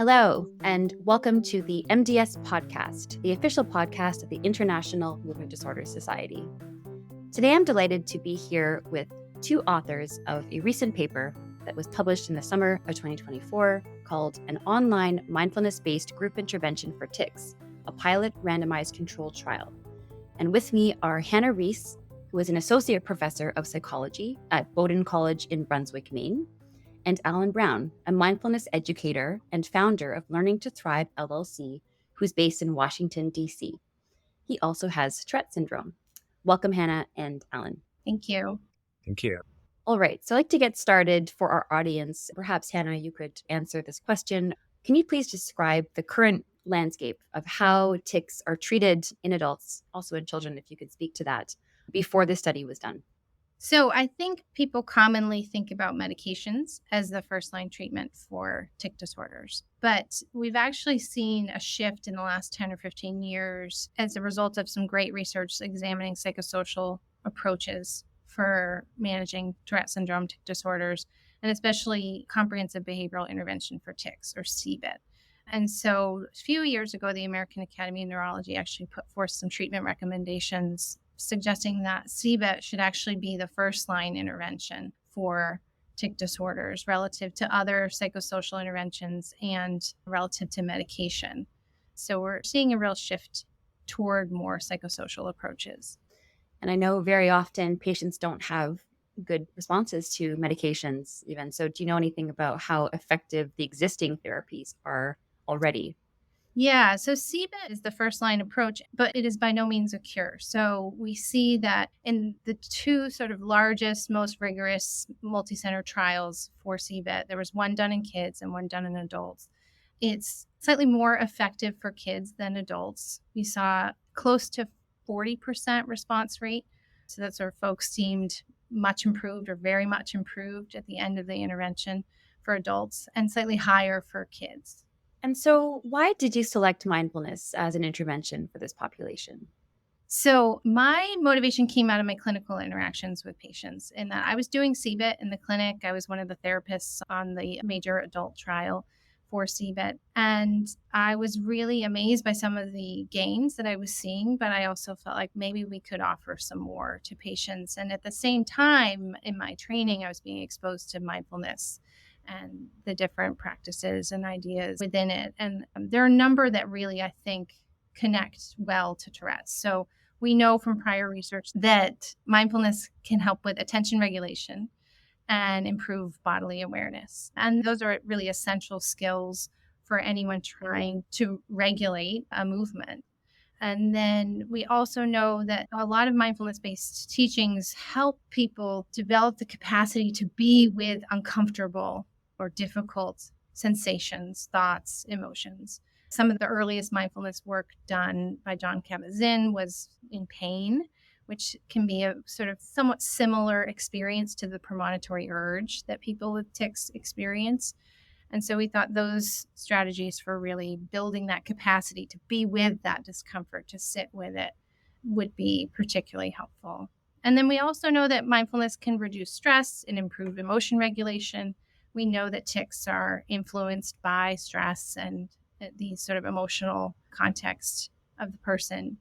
Hello, and welcome to the MDS podcast, the official podcast of the International Movement Disorders Society. Today, I'm delighted to be here with two authors of a recent paper that was published in the summer of 2024 called An Online Mindfulness-Based Group Intervention for Tics, a Pilot Randomized Controlled Trial. And with me are Hannah Reese, who is an associate professor of psychology at Bowdoin College in Brunswick, Maine, and Alan Brown, a mindfulness educator and founder of Learning to Thrive LLC, who's based in Washington, D.C. He also has Tourette syndrome. Welcome, Hannah and Alan. Thank you. Thank you. All right, so I'd like to get started for our audience. Perhaps, Hannah, you could answer this question. Can you please describe the current landscape of how tics are treated in adults, also in children, if you could speak to that, before this study was done? So I think people commonly think about medications as the first line treatment for tic disorders. But we've actually seen a shift in the last 10 or 15 years as a result of some great research examining psychosocial approaches for managing Tourette syndrome, tic disorders, and especially comprehensive behavioral intervention for tics, or CBIT. And so a few years ago, the American Academy of Neurology actually put forth some treatment recommendations suggesting that CBIT should actually be the first line intervention for tic disorders relative to other psychosocial interventions and relative to medication. So we're seeing a real shift toward more psychosocial approaches. And I know very often patients don't have good responses to medications even. So do you know anything about how effective the existing therapies are already? Yeah, so CBIT is the first line approach, but it is by no means a cure. So we see that in the two sort of largest, most rigorous multi-center trials for CBIT, there was one done in kids and one done in adults. It's slightly more effective for kids than adults. We saw close to 40% response rate. So that sort of folks seemed much improved or very much improved at the end of the intervention for adults, and slightly higher for kids. And so why did you select mindfulness as an intervention for this population? So my motivation came out of my clinical interactions with patients in that I was doing CBIT in the clinic. I was one of the therapists on the major adult trial for CBIT. And I was really amazed by some of the gains that I was seeing, but I also felt like maybe we could offer some more to patients. And at the same time, in my training, I was being exposed to mindfulness and the different practices and ideas within it. And there are a number that really, I think, connect well to Tourette's. So we know from prior research that mindfulness can help with attention regulation and improve bodily awareness. And those are really essential skills for anyone trying to regulate a movement. And then we also know that a lot of mindfulness-based teachings help people develop the capacity to be with uncomfortable or difficult sensations, thoughts, emotions. Some of the earliest mindfulness work done by John Kabat-Zinn was in pain, which can be a sort of somewhat similar experience to the premonitory urge that people with tics experience. And so we thought those strategies for really building that capacity to be with that discomfort, to sit with it, would be particularly helpful. And then we also know that mindfulness can reduce stress and improve emotion regulation. We know that tics are influenced by stress and the sort of emotional context of the person.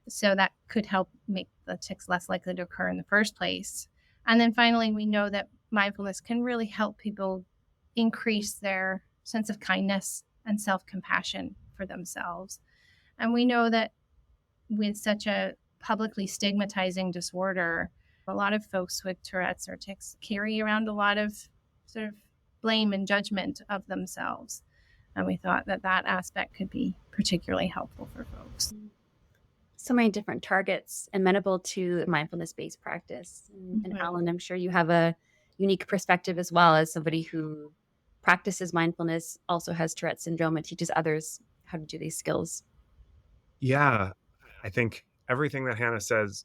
So that could help make the tics less likely to occur in the first place. And then finally, we know that mindfulness can really help people increase their sense of kindness and self-compassion for themselves. And we know that with such a publicly stigmatizing disorder, a lot of folks with Tourette's or tics carry around a lot of sort of blame and judgment of themselves. And we thought that that aspect could be particularly helpful for folks. So many different targets amenable to mindfulness-based practice. And Alan, I'm sure you have a unique perspective as well as somebody who practices mindfulness, also has Tourette syndrome, and teaches others how to do these skills. Yeah, I think everything that Hannah says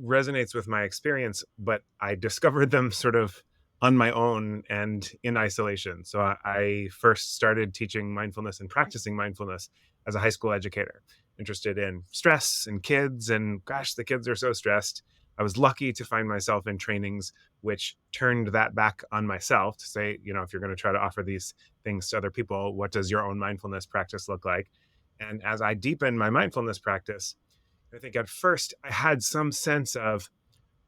resonates with my experience, but I discovered them sort of on my own and in isolation. So I first started teaching mindfulness and practicing mindfulness as a high school educator, interested in stress and kids. And gosh, the kids are so stressed. I was lucky to find myself in trainings which turned that back on myself to say, if you're going to try to offer these things to other people, what does your own mindfulness practice look like? And as I deepened my mindfulness practice, I think at first I had some sense of,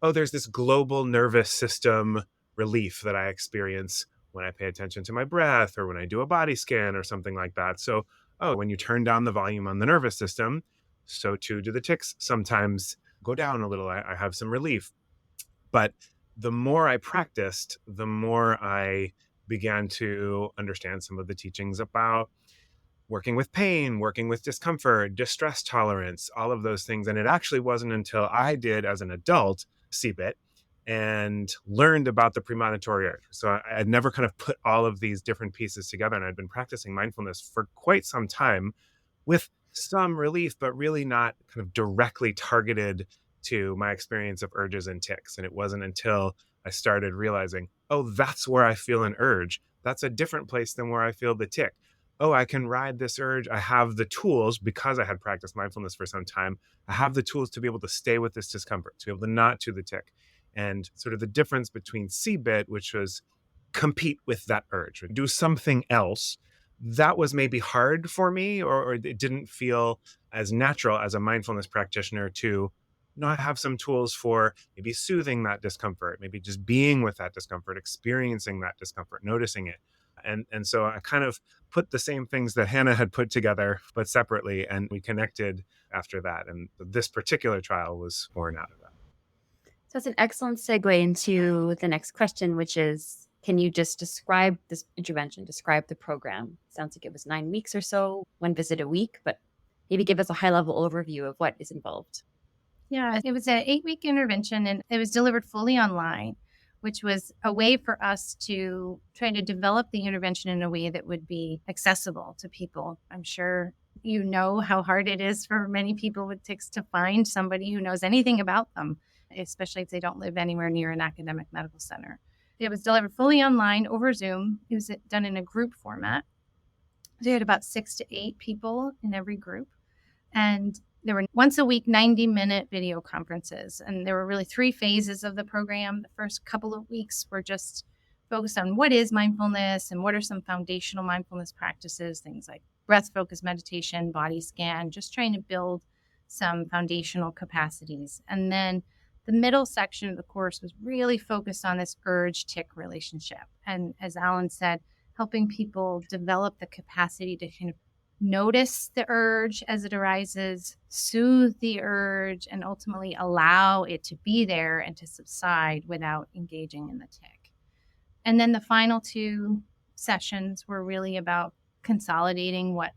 oh, there's this global nervous system relief that I experience when I pay attention to my breath or when I do a body scan or something like that. So, oh, when you turn down the volume on the nervous system, so too do the tics sometimes go down a little. I have some relief. But the more I practiced, the more I began to understand some of the teachings about working with pain, working with discomfort, distress tolerance, all of those things. And it actually wasn't until I did as an adult CBIT and learned about the premonitory urge. So I had never kind of put all of these different pieces together. And I'd been practicing mindfulness for quite some time with some relief, but really not kind of directly targeted to my experience of urges and tics. And it wasn't until I started realizing, oh, that's where I feel an urge. That's a different place than where I feel the tic. Oh, I can ride this urge. I have the tools because I had practiced mindfulness for some time. I have the tools to be able to stay with this discomfort, to be able to not do the tic. And sort of the difference between CBIT, which was compete with that urge or do something else, that was maybe hard for me, or it didn't feel as natural as a mindfulness practitioner to not have some tools for maybe soothing that discomfort, maybe just being with that discomfort, experiencing that discomfort, noticing it. And so I kind of put the same things that Hannah had put together, but separately, and we connected after that. And this particular trial was born out of that. So it's an excellent segue into the next question, which is, can you just describe this intervention, describe the program? Sounds like it was 9 weeks or so, 1 visit a week, but maybe give us a high-level overview of what is involved. Yeah, it was an 8-week intervention, and it was delivered fully online, which was a way for us to try to develop the intervention in a way that would be accessible to people. I'm sure you know how hard it is for many people with tics to find somebody who knows anything about them, especially if they don't live anywhere near an academic medical center. It was delivered fully online over Zoom. It was done in a group format. So you had about 6 to 8 people in every group. And there were once a week 90-minute video conferences. And there were really 3 phases of the program. The first couple of weeks were just focused on what is mindfulness and what are some foundational mindfulness practices, things like breath-focused meditation, body scan, just trying to build some foundational capacities. And then the middle section of the course was really focused on this urge-tic relationship. And as Alan said, helping people develop the capacity to kind of notice the urge as it arises, soothe the urge, and ultimately allow it to be there and to subside without engaging in the tic. And then the final 2 sessions were really about consolidating what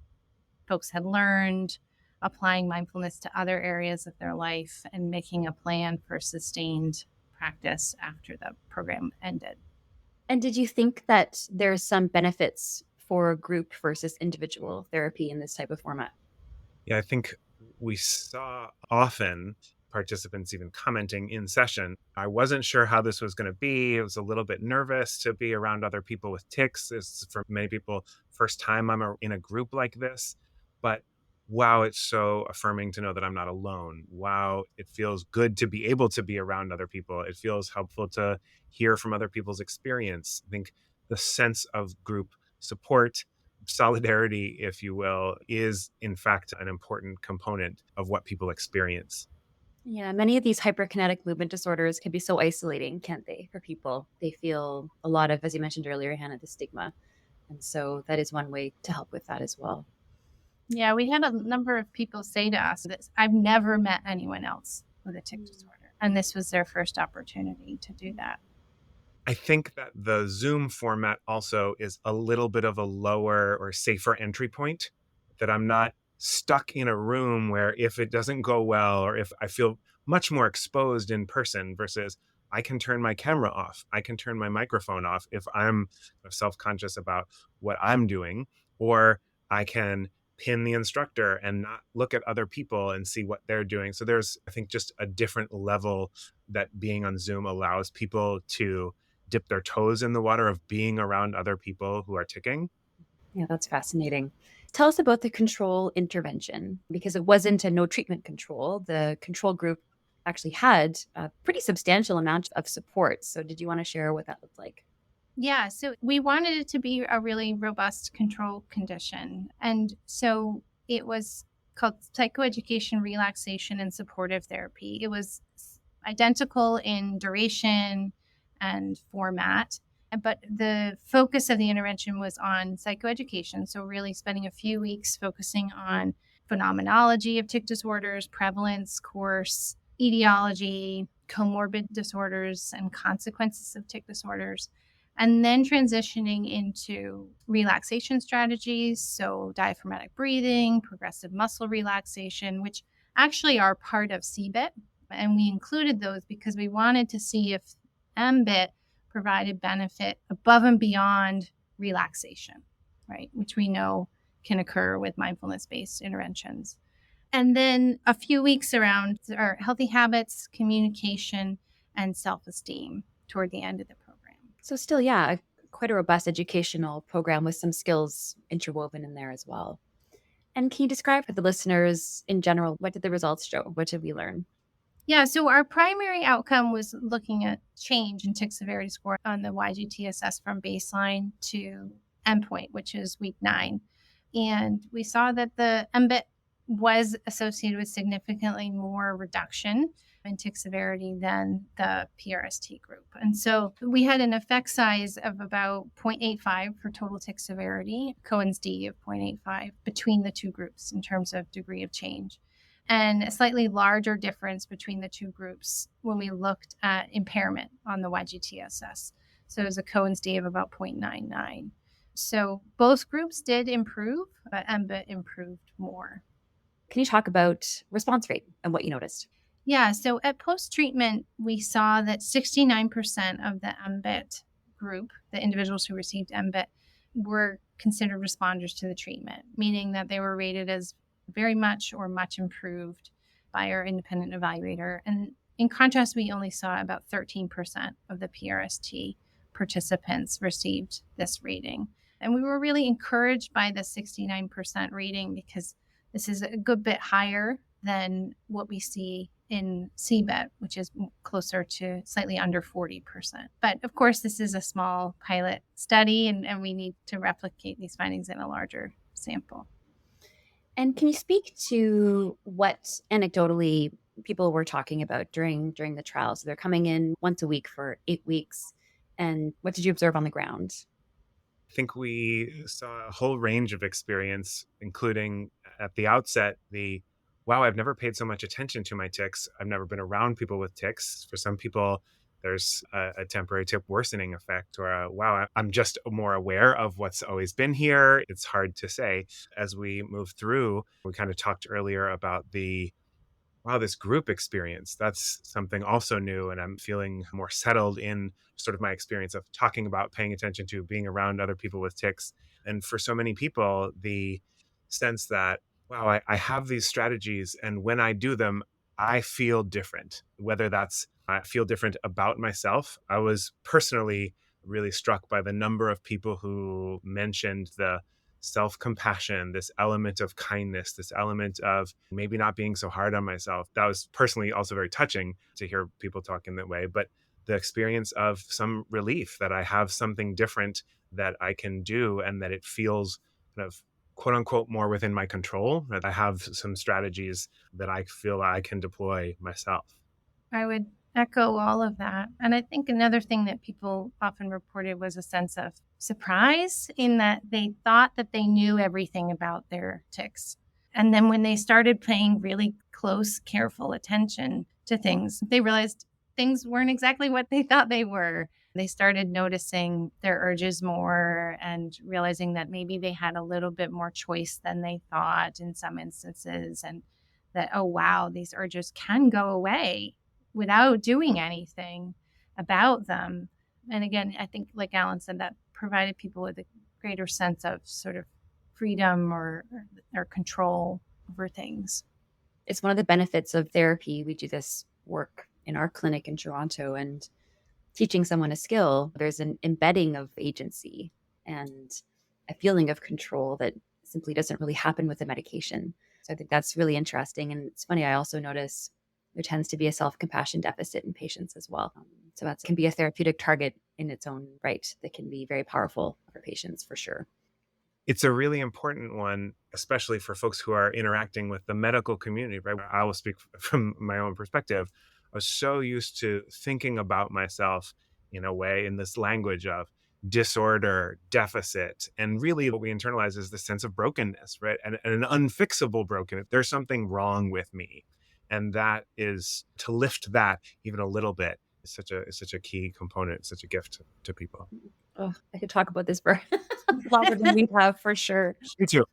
folks had learned, applying mindfulness to other areas of their life, and making a plan for sustained practice after the program ended. And did you think that there's some benefits for group versus individual therapy in this type of format? Yeah, I think we saw often participants even commenting in session, I wasn't sure how this was going to be. I was a little bit nervous to be around other people with tics. This is for many people, first time I'm in a group like this. But wow, it's so affirming to know that I'm not alone. Wow, it feels good to be able to be around other people. It feels helpful to hear from other people's experience. I think the sense of group support, solidarity, if you will, is in fact an important component of what people experience. Yeah, many of these hyperkinetic movement disorders can be so isolating, can't they, for people? They feel a lot of, as you mentioned earlier, Hannah, the stigma. And so that is one way to help with that as well. Yeah, we had a number of people say to us that I've never met anyone else with a tic disorder. And this was their first opportunity to do that. I think that the Zoom format also is a little bit of a lower or safer entry point, that I'm not stuck in a room where if it doesn't go well, or if I feel much more exposed in person versus I can turn my camera off, I can turn my microphone off if I'm self-conscious about what I'm doing, or I can pin the instructor and not look at other people and see what they're doing. So there's, I think, just a different level that being on Zoom allows people to dip their toes in the water of being around other people who are ticking. Yeah, that's fascinating. Tell us about the control intervention, because it wasn't a no treatment control. The control group actually had a pretty substantial amount of support. So did you want to share what that looked like? Yeah, so we wanted it to be a really robust control condition. And so it was called psychoeducation, relaxation, and supportive therapy. It was identical in duration and format, but the focus of the intervention was on psychoeducation. So, really spending a few weeks focusing on phenomenology of tic disorders, prevalence, course, etiology, comorbid disorders, and consequences of tic disorders, and then transitioning into relaxation strategies. So, diaphragmatic breathing, progressive muscle relaxation, which actually are part of CBIT. And we included those because we wanted to see if MBIT provided benefit above and beyond relaxation, right? Which we know can occur with mindfulness-based interventions. And then a few weeks around our healthy habits, communication, and self-esteem toward the end of the program. So still, yeah, quite a robust educational program with some skills interwoven in there as well. And can you describe for the listeners in general, what did the results show? What did we learn? Yeah, so our primary outcome was looking at change in tic severity score on the YGTSS from baseline to endpoint, which is week 9. And we saw that the MBIT was associated with significantly more reduction in tic severity than the PRST group. And so we had an effect size of about 0.85 for total tic severity, Cohen's d of 0.85 between the two groups in terms of degree of change, and a slightly larger difference between the two groups when we looked at impairment on the YGTSS. So it was a Cohen's d of about 0.99. So both groups did improve, but MBIT improved more. Can you talk about response rate and what you noticed? Yeah, so at post-treatment, we saw that 69% of the MBIT group, the individuals who received MBIT, were considered responders to the treatment, meaning that they were rated as very much or much improved by our independent evaluator. And in contrast, we only saw about 13% of the PRST participants received this rating. And we were really encouraged by the 69% rating because this is a good bit higher than what we see in CBET, which is closer to slightly under 40%. But of course, this is a small pilot study, and we need to replicate these findings in a larger sample. And can you speak to what anecdotally people were talking about during the trial? So they're coming in once a week for 8 weeks. And what did you observe on the ground? I think we saw a whole range of experience, including at the outset, wow, I've never paid so much attention to my tics. I've never been around people with tics. For some people, there's a temporary tic worsening effect, or wow, I'm just more aware of what's always been here. It's hard to say. As we move through, we kind of talked earlier about wow, this group experience, that's something also new. And I'm feeling more settled in sort of my experience of talking about, paying attention to, being around other people with tics. And for so many people, the sense that, wow, I have these strategies. And when I do them, I feel different, whether that's I feel different about myself. I was personally really struck by the number of people who mentioned the self-compassion, this element of kindness, this element of maybe not being so hard on myself. That was personally also very touching to hear people talk in that way. But the experience of some relief that I have something different that I can do and that it feels kind of quote unquote more within my control, that I have some strategies that I feel I can deploy myself. I would echo all of that. And I think another thing that people often reported was a sense of surprise in that they thought that they knew everything about their tics. And then when they started paying really close, careful attention to things, they realized things weren't exactly what they thought they were. They started noticing their urges more and realizing that maybe they had a little bit more choice than they thought in some instances. And that, oh, wow, these urges can go away without doing anything about them. And again, I think, like Alan said, that provided people with a greater sense of sort of freedom or control over things. It's one of the benefits of therapy. We do this work in our clinic in Toronto, and teaching someone a skill, there's an embedding of agency and a feeling of control that simply doesn't really happen with the medication. So I think that's really interesting. And it's funny, I also notice there tends to be a self-compassion deficit in patients as well. So that can be a therapeutic target in its own right that can be very powerful for patients for sure. It's a really important one, especially for folks who are interacting with the medical community, right? I will speak from my own perspective. I was so used to thinking about myself in a way, in this language of disorder, deficit. And really what we internalize is the sense of brokenness, right? And an unfixable brokenness. There's something wrong with me. And that is to lift that even a little bit is such a key component, such a gift to people. Oh, I could talk about this for longer than we have for sure. Me too.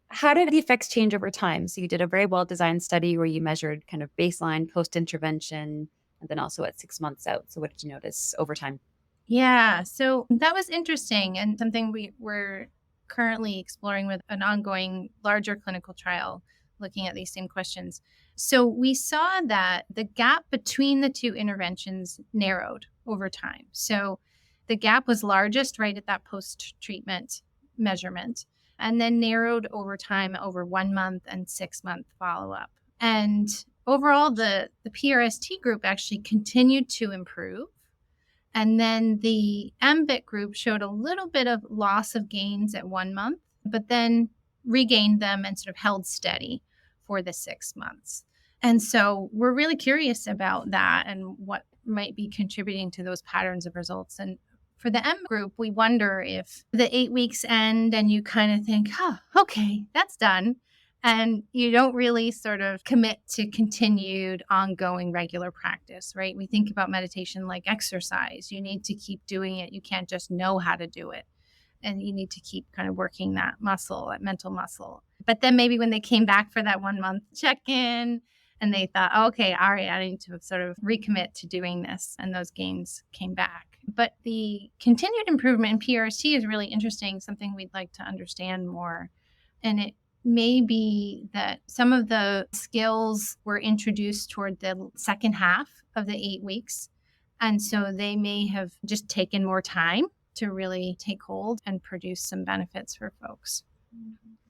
How did the effects change over time? So you did a very well-designed study where you measured kind of baseline, post-intervention, and then also at 6 months out. So what did you notice over time? Yeah, so that was interesting and something we're currently exploring with an ongoing larger clinical trial looking at these same questions. So we saw that the gap between the two interventions narrowed over time. So the gap was largest right at that post-treatment measurement and then narrowed over time over 1 month and 6-month follow-up. And overall, the PRST group actually continued to improve. And then the MBIT group showed a little bit of loss of gains at 1 month, but then regained them and sort of held steady for the 6 months. And so we're really curious about that and what might be contributing to those patterns of results. And for the M group, we wonder if the 8 weeks end and you kind of think, okay, that's done. And you don't really sort of commit to continued ongoing regular practice, right? We think about meditation like exercise. You need to keep doing it. You can't just know how to do it. And you need to keep kind of working that muscle, that mental muscle. But then maybe when they came back for that 1 month check-in and they thought, okay, all right, I need to sort of recommit to doing this. And those gains came back. But the continued improvement in PRST is really interesting, something we'd like to understand more. And it may be that some of the skills were introduced toward the second half of the 8 weeks. And so they may have just taken more time to really take hold and produce some benefits for folks.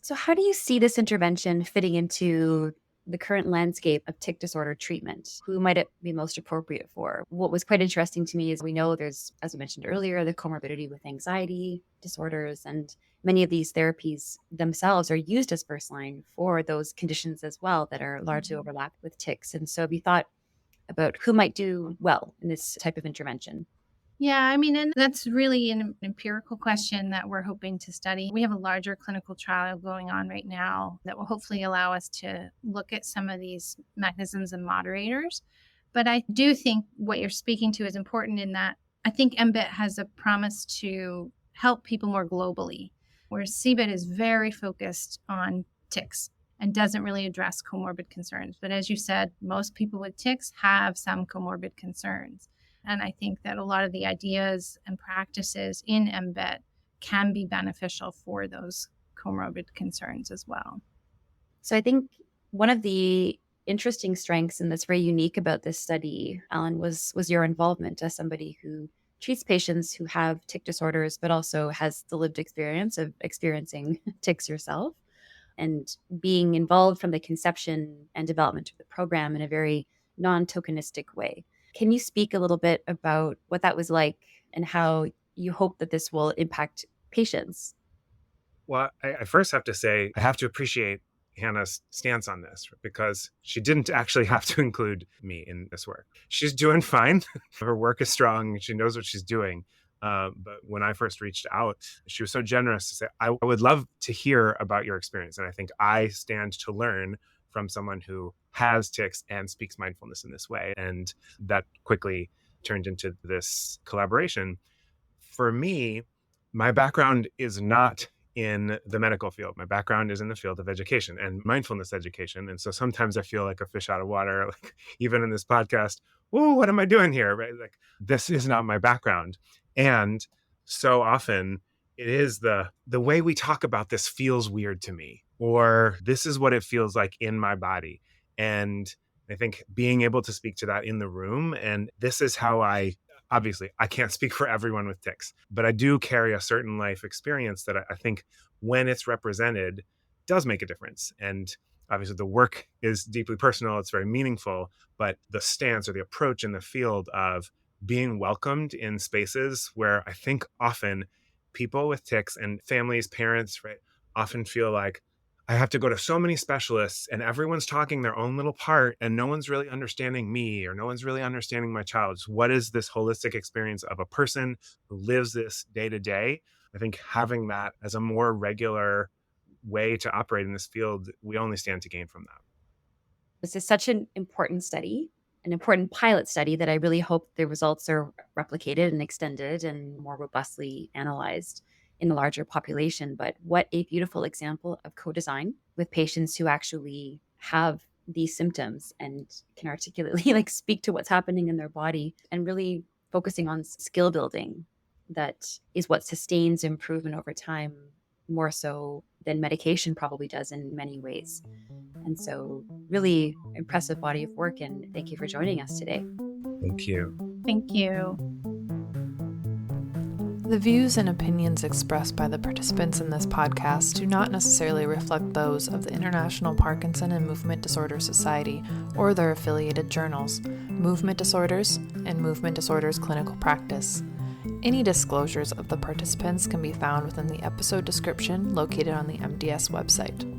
So how do you see this intervention fitting into the current landscape of tic disorder treatment? Who might it be most appropriate for? What was quite interesting to me is we know there's, as I mentioned earlier, the comorbidity with anxiety disorders, and many of these therapies themselves are used as first line for those conditions as well that are largely overlapped with tics. And so have you thought about who might do well in this type of intervention? Yeah, I mean, and that's really an empirical question that we're hoping to study. We have a larger clinical trial going on right now that will hopefully allow us to look at some of these mechanisms and moderators. But I do think what you're speaking to is important in that I think MBIT has a promise to help people more globally, whereas CBIT is very focused on tics and doesn't really address comorbid concerns. But as you said, most people with tics have some comorbid concerns. And I think that a lot of the ideas and practices in MBIT can be beneficial for those comorbid concerns as well. So I think one of the interesting strengths and that's very unique about this study, Alan, was your involvement as somebody who treats patients who have tic disorders, but also has the lived experience of experiencing tics yourself and being involved from the conception and development of the program in a very non-tokenistic way. Can you speak a little bit about what that was like and how you hope that this will impact patients? Well, I first have to say, I have to appreciate Hannah's stance on this because she didn't actually have to include me in this work. She's doing fine. Her work is strong. She knows what she's doing. But when I first reached out, she was so generous to say, I would love to hear about your experience. And I think I stand to learn from someone who has tics and speaks mindfulness in this way. And that quickly turned into this collaboration. For me, my background is not in the medical field. My background is in the field of education and mindfulness education. And so sometimes I feel like a fish out of water, like even in this podcast, oh, what am I doing here? Right? Like this is not my background. And so often it is the way we talk about this feels weird to me, or this is what it feels like in my body. And I think being able to speak to that in the room, and this is how obviously, I can't speak for everyone with tics, but I do carry a certain life experience that I think when it's represented does make a difference. And obviously the work is deeply personal, it's very meaningful, but the stance or the approach in the field of being welcomed in spaces where I think often people with tics and families, parents, right, often feel like I have to go to so many specialists and everyone's talking their own little part and no one's really understanding me or no one's really understanding my child. So what is this holistic experience of a person who lives this day to day? I think having that as a more regular way to operate in this field, we only stand to gain from that. This is such an important study, an important pilot study that I really hope the results are replicated and extended and more robustly analyzed in a larger population. But what a beautiful example of co-design with patients who actually have these symptoms and can articulately like speak to what's happening in their body, and really focusing on skill building that is what sustains improvement over time, more so than medication probably does in many ways. And so really impressive body of work, and thank you for joining us today. Thank you. Thank you. The views and opinions expressed by the participants in this podcast do not necessarily reflect those of the International Parkinson and Movement Disorder Society or their affiliated journals, Movement Disorders and Movement Disorders Clinical Practice. Any disclosures of the participants can be found within the episode description located on the MDS website.